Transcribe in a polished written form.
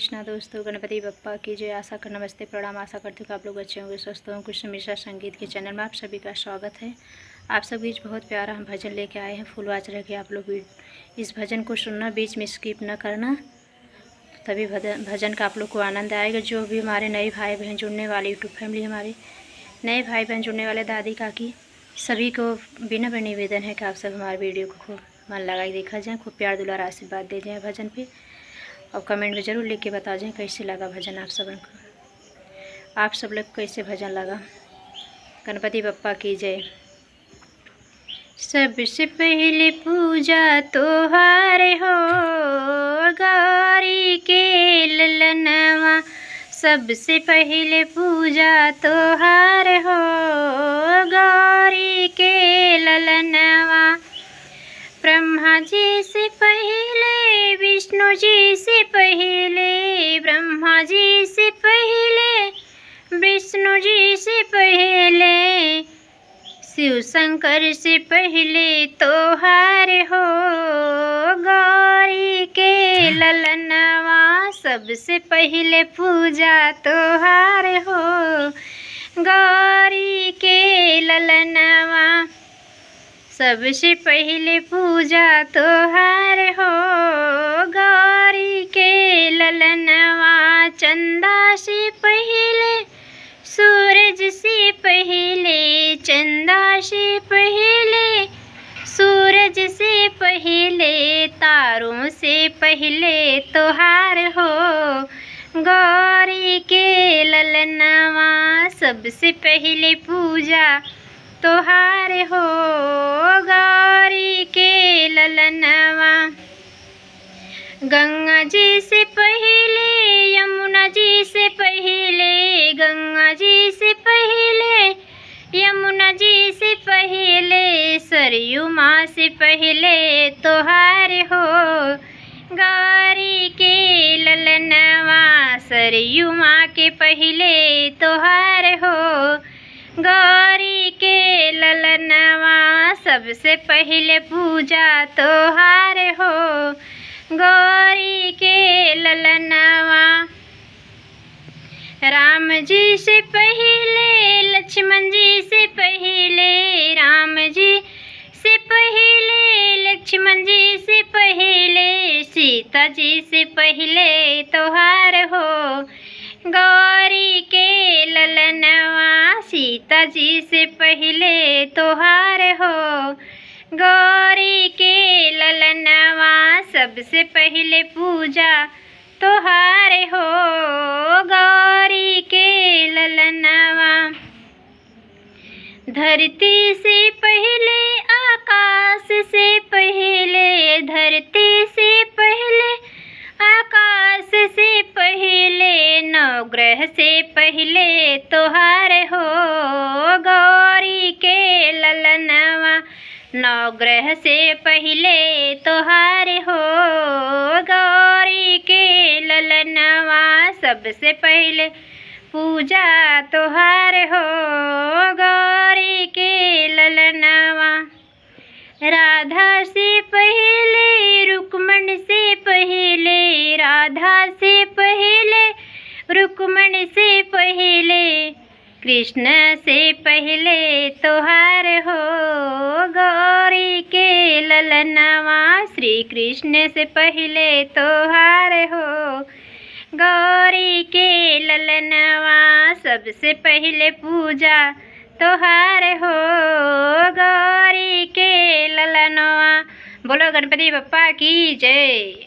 कृष्णा दोस्तों, गणपति बप्पा की जय। आशा कर नमस्ते प्रणाम। आशा करती हूँ कि आप लोग अच्छे होंगे, स्वस्थ होंगे। कृष्ण मिश्रा संगीत के चैनल में आप सभी का स्वागत है। आप सब बीच बहुत प्यारा हम भजन लेके आए हैं। फुलवाच रखे आप लोग इस भजन को सुनना, बीच में स्किप न करना, तभी भजन का आप लोग को आनंद आएगा। जो भी हमारे नए भाई बहन जुड़ने वाले, यूट्यूब फैमिली हमारे नए भाई बहन जुड़ने वाले, दादी काकी सभी को बिना निवेदन है कि आप सब हमारे वीडियो को खूब मन लगाई देखा जाए, खूब प्यार दुलार आशीर्वाद दे जाए भजन पे, और कमेंट में ज़रूर लिख के बता जाएं कैसे लगा भजन आप सब को। आप सब लोग कैसे भजन लगा। गणपति बप्पा की जय। सबसे पहले पूजा तोहारे हो गौरी के ललनवा, सबसे पहले पूजा तोहार हो गौरी के ललनवा। ब्रह्मा जी से पहले, विष्णु जी से पहले, ब्रह्मा जी से पहले, विष्णु जी से पहले, शिव शंकर से पहले तोहार हो गौरी के ललनवा। सबसे पहले पूजा तोहार हो गौरी के ललनवा, सबसे पहले पूजा तोहार हो गौरी के ललनवा। चंदा से पहले, सूरज से पहले, चंदा से पहले, सूरज से पहले, तारों से पहले तोहार हो गौरी के ललनवा। सबसे पहले पूजा तोहार हो गौरी के ललनवा। गंगा जी से पहले, यमुना जी से पहले, गंगा जी से पहले, यमुना जी से पहले, सरयू माँ से पहले तोहार हो गौरी के ललनवा। सरयू माँ के पहले तोहार हो गौरी के ललनवा। सबसे पहले पूजा तोहार हो गौरी के ललनवा। राम जी से पहले, लक्ष्मण जी से पहले, राम जी से पहले, लक्ष्मण जी से पहले, सीता जी से पहले तोहार हो गौरी के ललनवा। सीता जी से पहले तोहार हो गौरी के ललनवा। सबसे पहले पूजा तोहार हो गौरी के ललनवा। धरती से पहले, आकाश से पहले, धरती से पहले, आकाश से पहले, नवग्रह से पहले तोहार हो गौरी के ललनवा। नवग्रह से पहले तोहार हो गौरी के ललनवा। सबसे पहले पूजा तोहार हो गौरी के ललनवा। राधा से पहले, रुक्मण से पहले, राधा से पहले, रुक्मण से पहले, कृष्ण से पहले तोहार हो गौरी के ललनवा। श्री कृष्ण से पहले तोहार हो गौरी के ललनवा। सबसे पहले पूजा तोहार हो गौरी के ललनवा। बोलो गणपति बप्पा की जय।